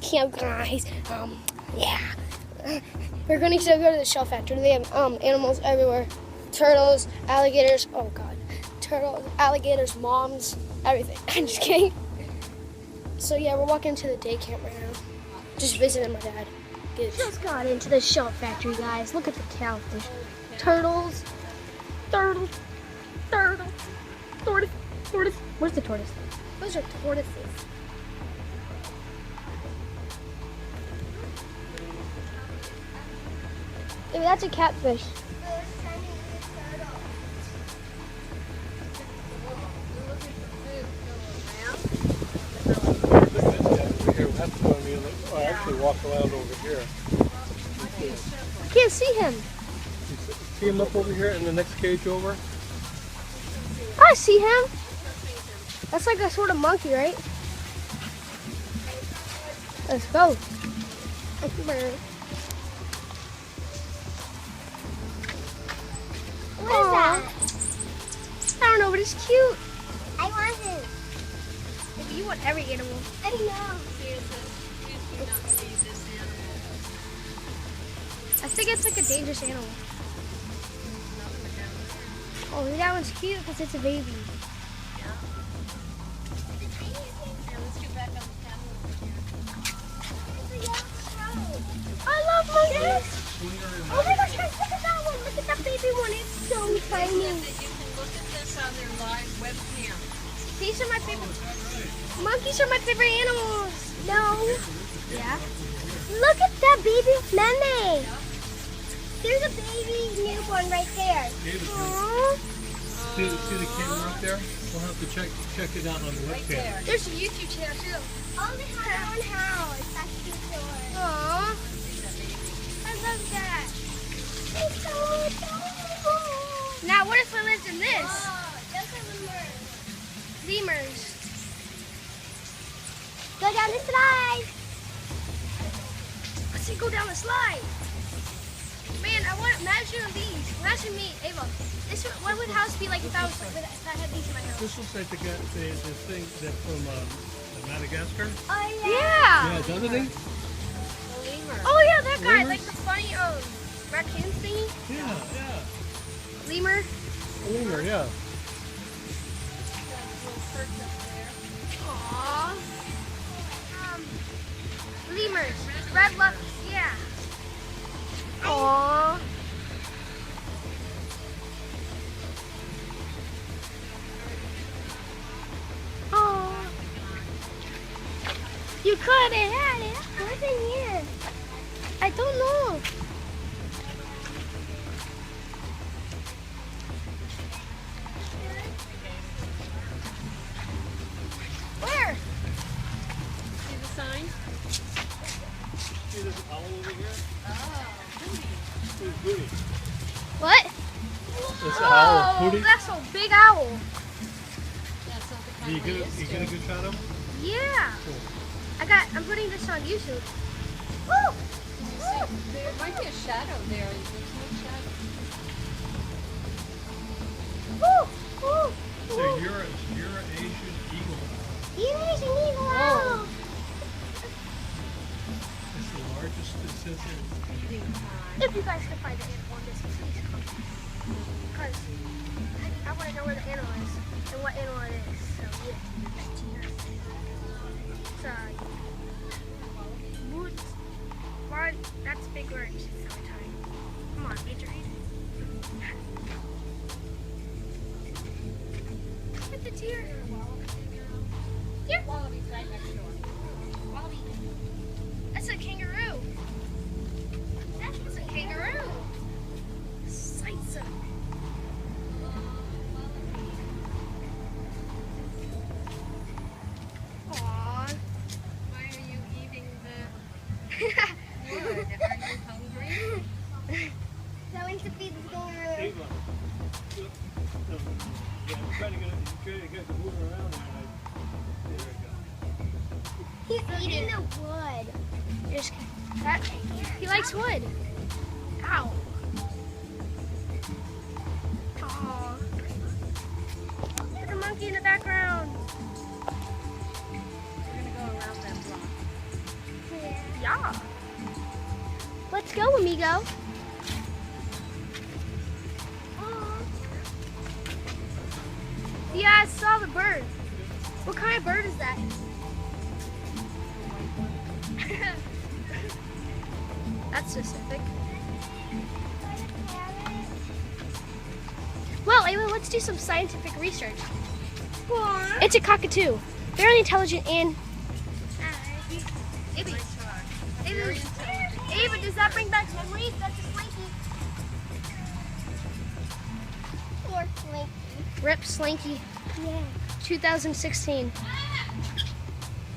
camp, guys. Yeah. We're going to go to the shell factory. They have animals everywhere. Turtles, alligators. Oh, God. Turtles, alligators, moms, everything. I'm just kidding. So, yeah, we're walking to the day camp right now. Just visiting my dad. Just got into the shell factory, guys. Look at the cowfish. Turtles. Turtles. Turtles. Tortoise. Tortoise. Where's the tortoise? Those are tortoises. Maybe that's a catfish. I actually walk around over here. I can't see him. See him up over here in the next cage over? I see him. That's like a sort of monkey, right? Let's go. What is that? I don't know, but it's cute. I want him. Maybe you want every animal. I know. I think it's like a dangerous animal. Oh, that one's cute because it's a baby. I love monkeys. Oh my gosh, guys, look at that one. Look at that baby one. It's so tiny. You can look at this on their live webcam. These are my favorite. Monkeys are my favorite animals. No. Yeah. Look at that baby meme. There's a baby newborn right there. Aww. See the camera up there? We'll have to check it out on the webcam. There's a YouTube channel too. Oh, they have their own house. That's cute. Aww. I love that. It's so adorable. Now, what if I lived in this? Oh, those are lemurs. Lemurs. Go down the slide. Let's see, go down the slide. Man, I want imagine these. Imagine me, Ava. What would house be like if I had these in my house? This looks like the thing that from Madagascar. Oh, Yeah. Yeah, doesn't it? Oh yeah, that guy, Lemurs? like the funny raccoon thingy. Yeah. Lemur. A lemur, yeah. Aww. Lemurs. Red luck. Yeah. Aww. Aww. You could have had it. What's in here? I don't know. Where? See the sign? See this owl over here? Who's Booty? What? This owl, Oh, Booty? that's a big owl. That's not the You kind get of a good shot of him? Yeah. Cool. I'm putting this on YouTube. There might be a shadow there. There's no shadow. So you're an Asian eagle. Here's an eagle Oh. owl. It's the largest specific. If you guys can find the animal in this, please come. Because I want to know where the animal is and what animal it is. So yeah. Woods. Why? That's big orange. It's so tiny. Come on, Major. Look at the deer. Deer. Wallaby's right next door. Wallaby. That's a kangaroo. That's a kangaroo. Sights of. Aww. Why are you eating the wood? Are you hungry? Going to feed the kangaroo. Ava. Look. No. Yeah, I'm trying to get the moving around there. There we go. He's eating the wood. Just that. He likes wood. Ow. Aw. There's a monkey in the background. We're going to go around that block. go, amigo. Yeah, I saw the bird. What kind of bird is that? That's specific. Well, Ayla, let's do some scientific research. It's a cockatoo. Very intelligent and... Ava, does that bring back memories? That's a Slinky. Poor Slinky. Rip Slinky, Yeah. 2016.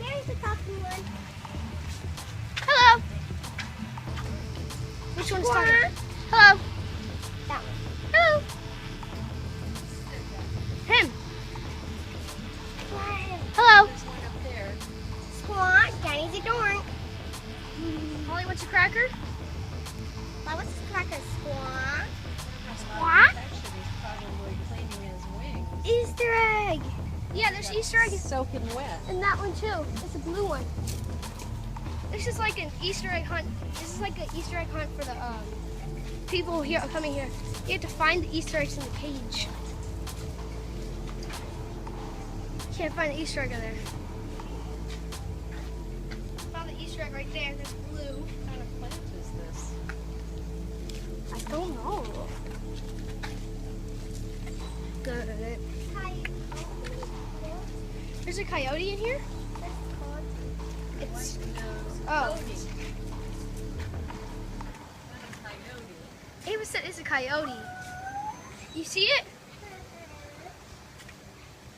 Here's the talking one. Hello. Which one's talking? Hello. That one. Hello. Him. Hello. There's one up there. Squawk. Danny's a dork. Holly, what's a cracker? Why was this cracker squawk? What? Actually, he's probably cleaning his wings. Easter egg. Yeah, there's Easter egg Soaking wet. in that one too. It's a blue one. This is like an Easter egg hunt. This is like an Easter egg hunt for the people here coming here. You have to find the Easter eggs in the cage. Can't find the Easter egg in there. Found the Easter egg right there. There's blue. What kind of plant is this? I don't know. Good. There's a coyote in here. It's oh. Ava said it's a coyote. You see it?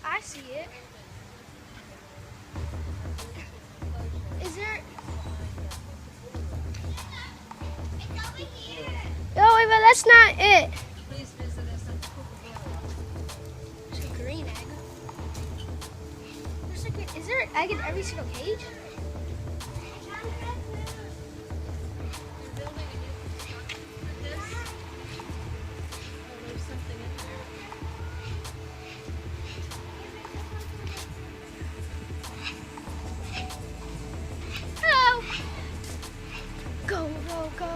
I see it. Is there? Oh, Ava, that's not it. Please visit us at Kookaburra. There's a green egg. There's like is there an egg in every single cage? They're building a new construction for this. Oh, there's something in there. Hello. Go, go, go.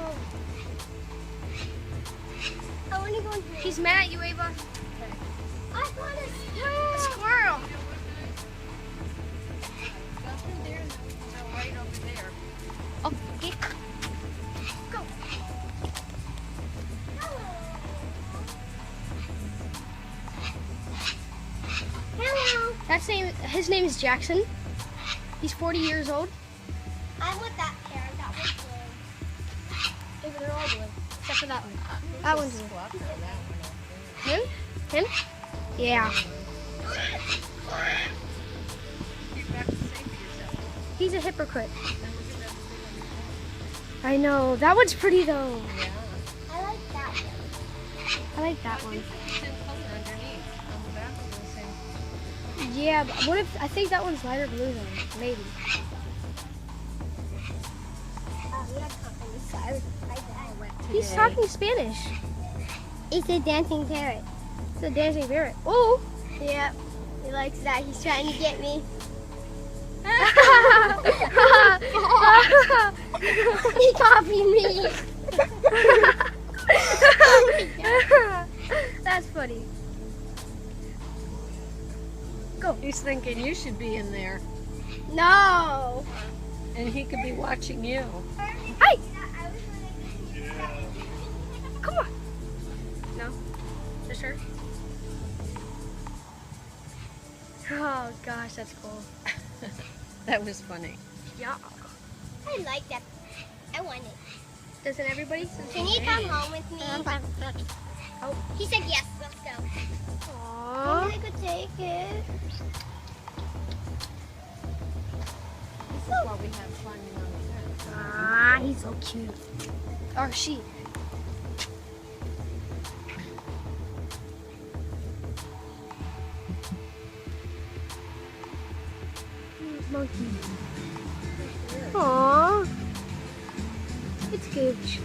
I want to go in here. She's mad at you, Ava. I want a A squirrel. squirrel. Nothing there. No, right over there. Oh, okay. Go. Hello. His name is Jackson. He's 40 years old. I want that parrot. That was blue. Ava, they're all blue. Except for that one. That one's blue. Squawker, that one over there. Him? Him? Yeah. You have to say for yourself. He's a hypocrite. That was another thing. I know. That one's pretty though. Yeah. I like that one. I like that one. It's the same color underneath. On the back of the same. Yeah, but what if I think that one's lighter blue then? Maybe. Oh, we have something to say. I went He's talking Spanish. It's a dancing parrot. It's a dancing parrot. Oh! Yep. He likes that. He's trying to get me. He copied me. That's funny. Go. He's thinking you should be in there, No. and he could be watching you. Hey! Come on. No? Just her? Oh gosh, that's cool. That was funny. Yeah. I like that. I want it. Doesn't everybody? Can you come home with me? Oh. He said yes. Let's go. Aww. I could take it. This is what we have climbing on the fence. Ah, he's so cute. Or she. Monkey. Aww. It's Gooch.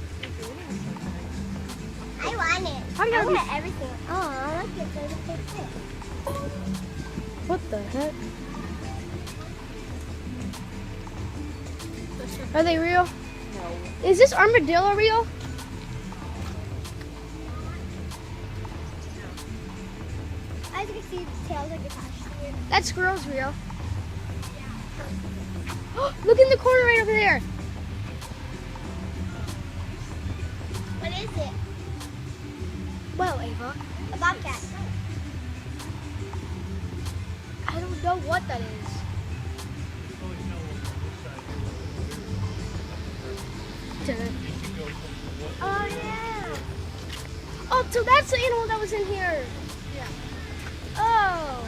I want it. How do you I have want everything. Oh, look at there's a big fish. What the heck? Are they real? No. Is this armadillo real? As you can see, its tail's like attached to it. That squirrel's real. Look in the corner right over there. What is it? Well, Ava, A bobcat. I don't know what that is. Always know on this side. You can go from the Oh yeah. Oh, so that's the animal that was in here. Yeah. Oh.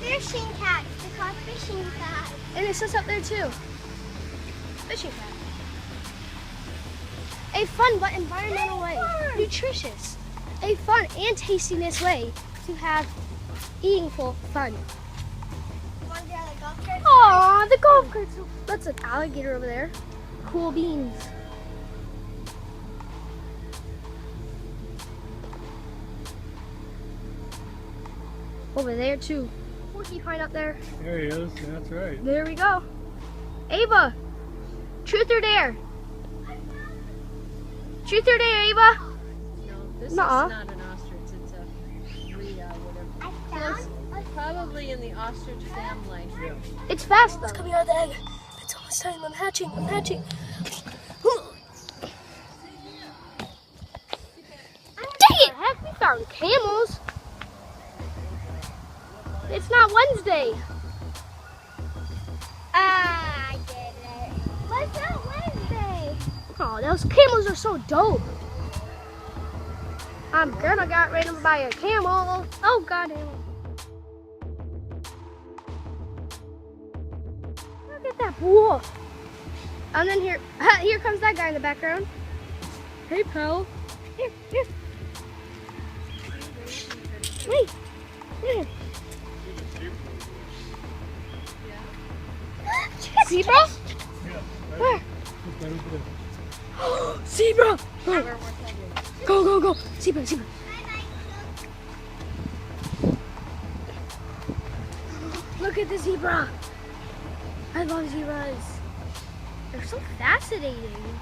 Fishing cat. They're called fishing cat. And it says up there too. Fishing cat. A fun but environmental way. Nutritious. A fun and tastiness way to have eating for fun. You want to get on the golf cart? Aw, the golf cart's. That's an alligator over there. Cool beans. Over there too. Porcupine up there. There he is. That's right. There we go. Ava, truth or dare? Truth or dare, Ava? No, this Nuh-uh. is not an ostrich. It's a rhea, whatever. I found Probably in the ostrich family. It's fast though. It's coming out of the egg. It's almost time. I'm hatching. I'm hatching. Dang it! Heck, we found camels. It's not Wednesday. Ah, I get it. What's that Wednesday? Oh, those camels are so dope. I'm gonna get ridden by a camel. Oh goddamn. Look at that wolf. And then here comes that guy in the background. Hey, pal. Here. Wait. Here. Zebra? Yeah. Where? Right over there. Zebra! Where we're headed. Go. Zebra. Look at the zebra. I love zebras. They're so fascinating.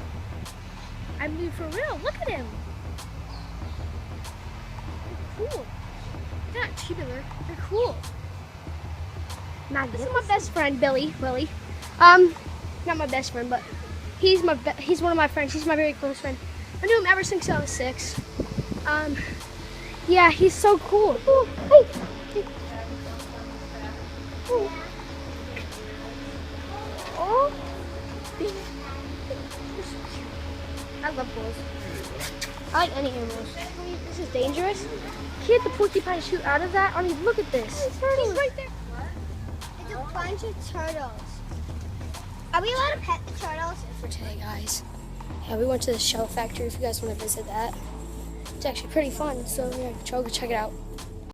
I mean, for real, look at him. They're cool. They're not tubular. They're cool. This is my best friend, Willie. Not my best friend, but he's one of my friends. He's my very close friend. I knew him ever since I was 6. Yeah, he's so cool. Oh, hey. Oh. I love bulls. I like any animals. This is dangerous. Can't the porcupine shoot out of that? I mean, look at this. Turtles right there. It's a bunch of turtles. Are we allowed to pet the turtles? For today, guys. Yeah, we went to the shell factory if you guys want to visit that. It's actually pretty fun, so yeah, go check it out.